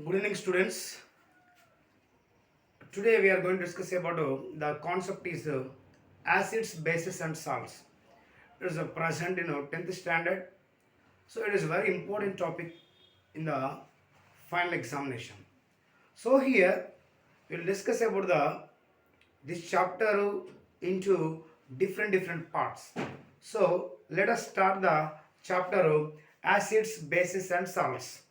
Good evening, students. Today we are going to discuss about the concept is acids, bases, and salts. It is present in 10th standard, so it is a very important topic in the final examination. So here we will discuss about the this chapter into different parts. So let us start the chapter acids, bases, and salts.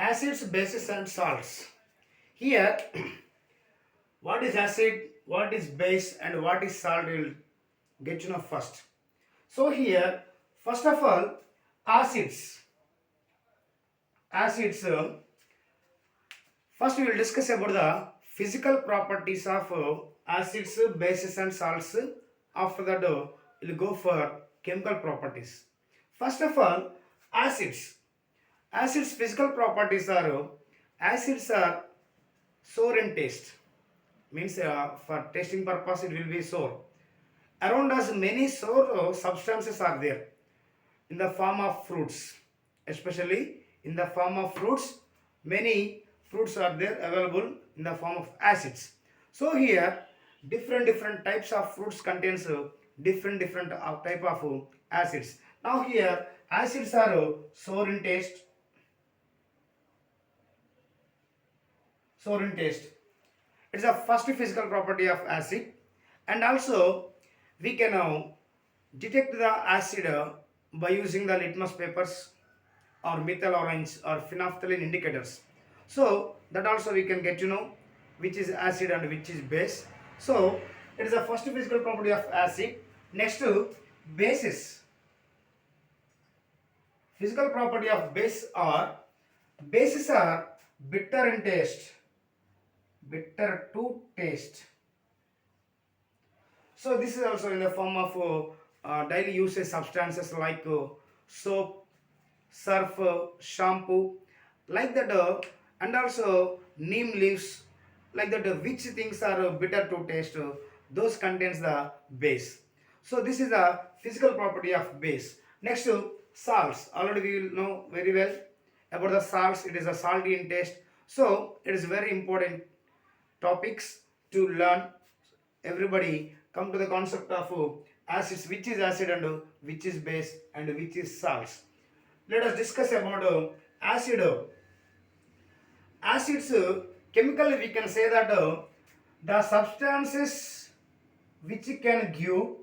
Acids, bases, and salts. Here, what is acid, what is base, and what is salt, we'll get to know first. So here, first of all, acids. Acids. First, we will discuss about the physical properties of acids, bases, and salts. After that, we'll go for chemical properties. First of all, acids. Acids' physical properties are acids are sour in taste, means for tasting purpose it will be sour. Around us many sour substances are there in the form of fruits, especially in the form of fruits. Many fruits are there available in the form of acids. So here different types of fruits contains different type of acids. Now here acids are sour in taste, sour in taste. It's a first physical property of acid, and also we can now detect the acid by using the litmus papers or methyl orange or phenolphthalein indicators. So that also we can get to know which is acid and which is base. So it is the first physical property of acid. Next to bases. Physical property of base are bases are bitter in taste, bitter to taste. So this is also in the form of daily usage substances like soap, surf, shampoo, like that, and also neem leaves, like that. Which things are bitter to taste? Those contains the base. So this is the physical property of base. Next to salts. Already we will know very well about the salts. It is a salty in taste. So it is very important topics to learn. Everybody come to the concept of acids, which is acid and which is base and which is salts. Let us discuss about acid. Acids, chemically we can say that the substances which can give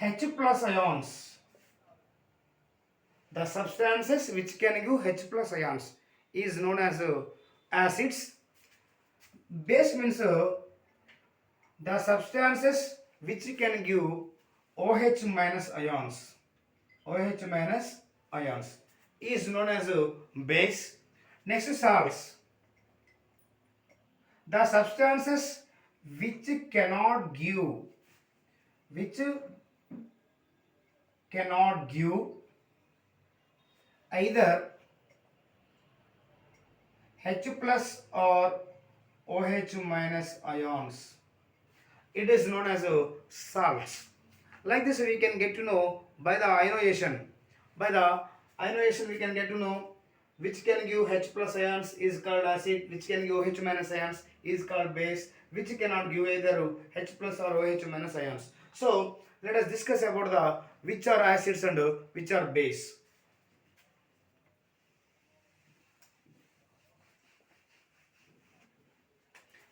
H plus ions. The substances which can give H plus ions is known as acids. Base means the substances which can give OH minus ions. OH minus ions is known as base. Next is salts. The substances which cannot give which cannot give either H plus or OH minus ions. It is known as salts. Like this we can get to know by the ionization. By the ionization we can get to know which can give H plus ions is called acid, which can give H minus ions is called base, which cannot give either H plus or OH minus ions. So let us discuss about the which are acids and which are base.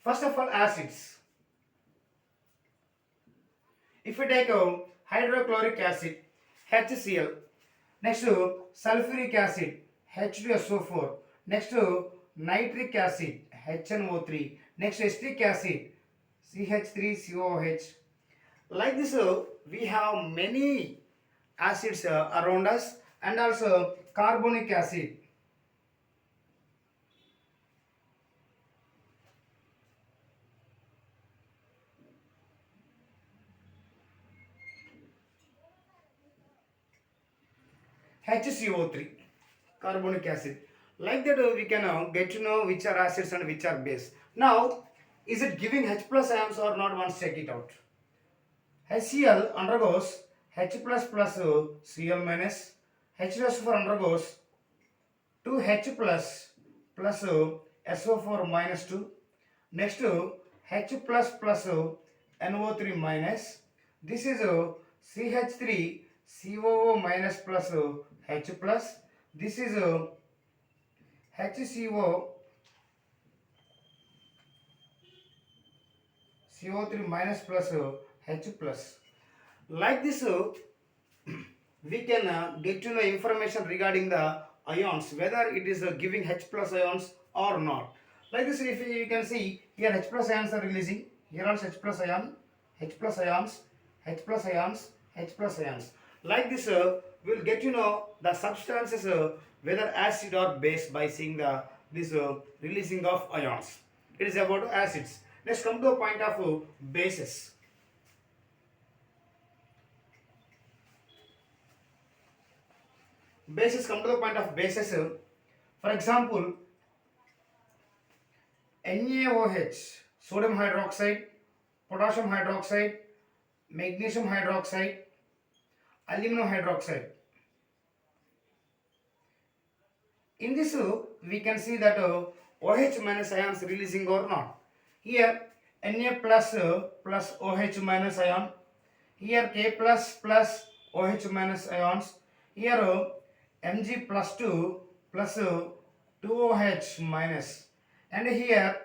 First of all, acids. If we take hydrochloric acid, HCl, next to sulfuric acid, H2SO4, next to nitric acid, HNO3, next to acetic acid, CH3COH. Like this, we have many acids around us, and also carbonic acid. HCO3, carbonic acid. Like that we can get to know which are acids and which are base. Now, is it giving H plus ions or not? Once check it out. HCl undergoes H plus plus Cl minus. H2SO4 undergoes 2H plus plus SO4 minus 2. Next H plus plus NO3 minus. This is CH3 COO minus plus H plus. This is HCO CO3 minus plus H plus. Like this, we can get to know information regarding the ions, whether it is giving H plus ions or not. Like this, if you can see here, H plus ions are releasing. Here also H plus ion, H plus ions, H plus ions, H plus ions. Like this, we will get to know the substances, whether acid or base, by seeing the this releasing of ions. It is about acids. Let's come to a point of bases. Bases, come to the point of bases. For example, NaOH, sodium hydroxide, potassium hydroxide, magnesium hydroxide, aluminum hydroxide. In this, we can see that OH minus ions releasing or not. Here, Na plus plus OH minus ion. Here, K plus plus OH minus ions. Here, Mg plus 2 plus 2OH minus. And here,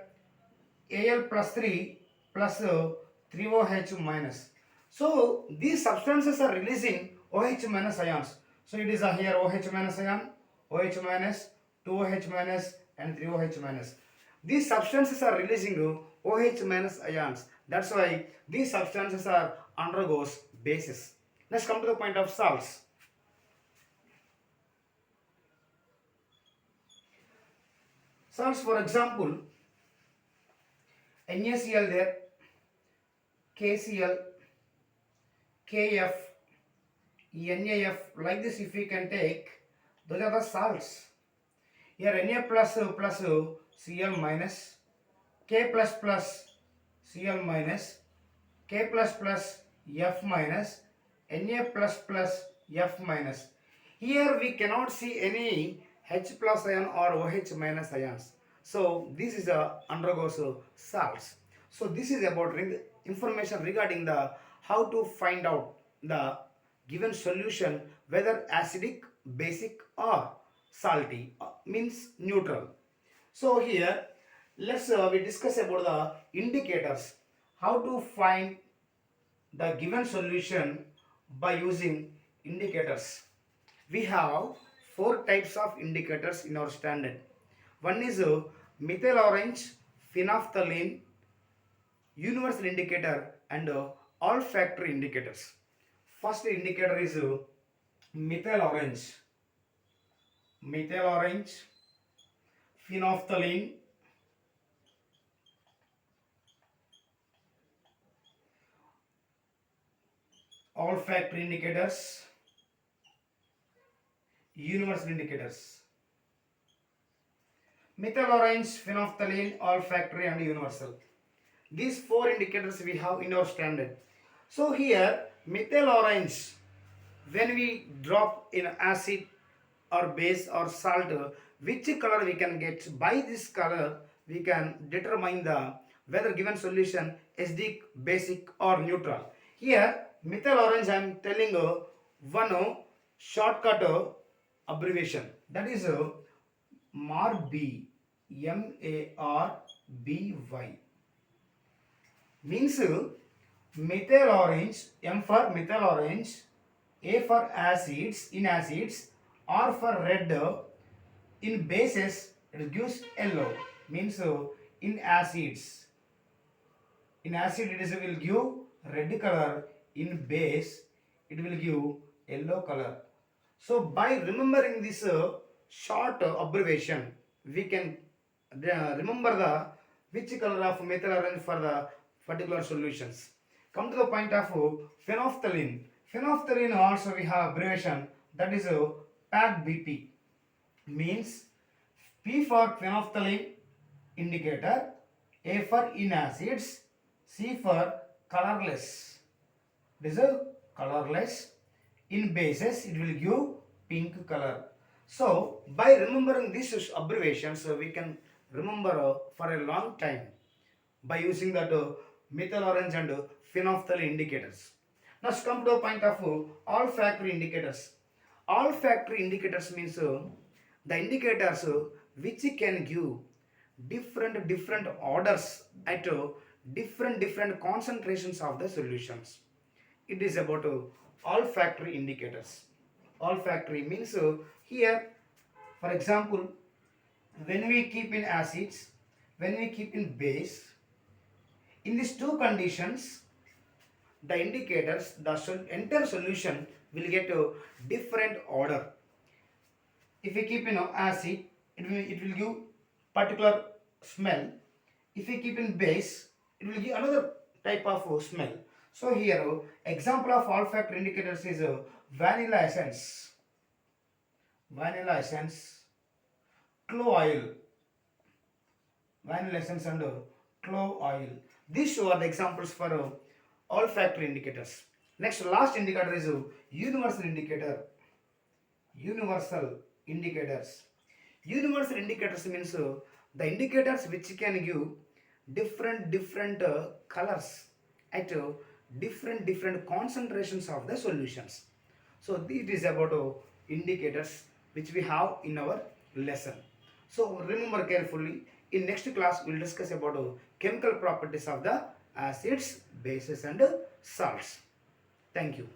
Al plus 3 plus 3OH minus. So, these substances are releasing OH minus ions. So, it is here OH minus ion, OH minus, 2OH minus and 3OH minus. These substances are releasing OH minus ions. That's why these substances are undergoes bases. Let's come to the point of salts. Salts, for example, NaCl there, KCl, KF, NaF. Like this, if we can take, those are the salts. Here Na plus plus Cl minus, K plus plus Cl minus, K plus plus F minus, Na plus plus F minus. Here we cannot see any H plus ion or OH minus ions. So this is a undergoes salts. So this is about information regarding the how to find out the given solution, whether acidic, basic or salty, means neutral. So here let's we discuss about the indicators, how to find the given solution by using indicators. We have four types of indicators in our standard. One is methyl orange, phenolphthalein, universal indicator and olfactory indicators. First indicator is methyl orange, phenolphthalein, olfactory indicators, universal indicators. Methyl orange, phenolphthalein, olfactory and universal. These four indicators we have in our standard. So here methyl orange, when we drop in acid or base or salt, which color we can get? By this color we can determine the whether given solution acidic, basic or neutral. Here methyl orange, I am telling one shortcut abbreviation, that is MARBY, MARBY, means methyl orange. M for methyl orange, A for acids, in acids, R for red, in bases it gives yellow, means in acids, in acid it is will give red color, in base it will give yellow color. So by remembering this short abbreviation, we can remember the which color of methyl orange for the particular solutions. Come to the point of phenolphthalein. Phenolphthalein also we have abbreviation, that is PAC BP, means P for phenolphthalein indicator, A for in acids, C for colorless. This is colorless. In bases, it will give pink color. So, by remembering these abbreviations, we can remember for a long time by using that methyl orange and phenolphthalein indicators. Now, let's come to the point of olfactory indicators. Olfactory indicators means the indicators which can give different orders at different concentrations of the solutions. It is about olfactory indicators. Olfactory means here, for example, when we keep in acids, when we keep in base, in these two conditions, the indicators, the entire solution will get a different order. If we keep acid, it will give particular smell. If we keep in base, it will give another type of smell. So here example of olfactory indicators is vanilla essence, vanilla essence, clove oil, vanilla essence and clove oil. These two are the examples for olfactory indicators. Next, last indicator is universal indicator. Universal indicators. Universal indicators means the indicators which can give different colors at different concentrations of the solutions. So this is about indicators which we have in our lesson. So remember carefully. In next class we will discuss about chemical properties of the acids, bases and salts. Thank you.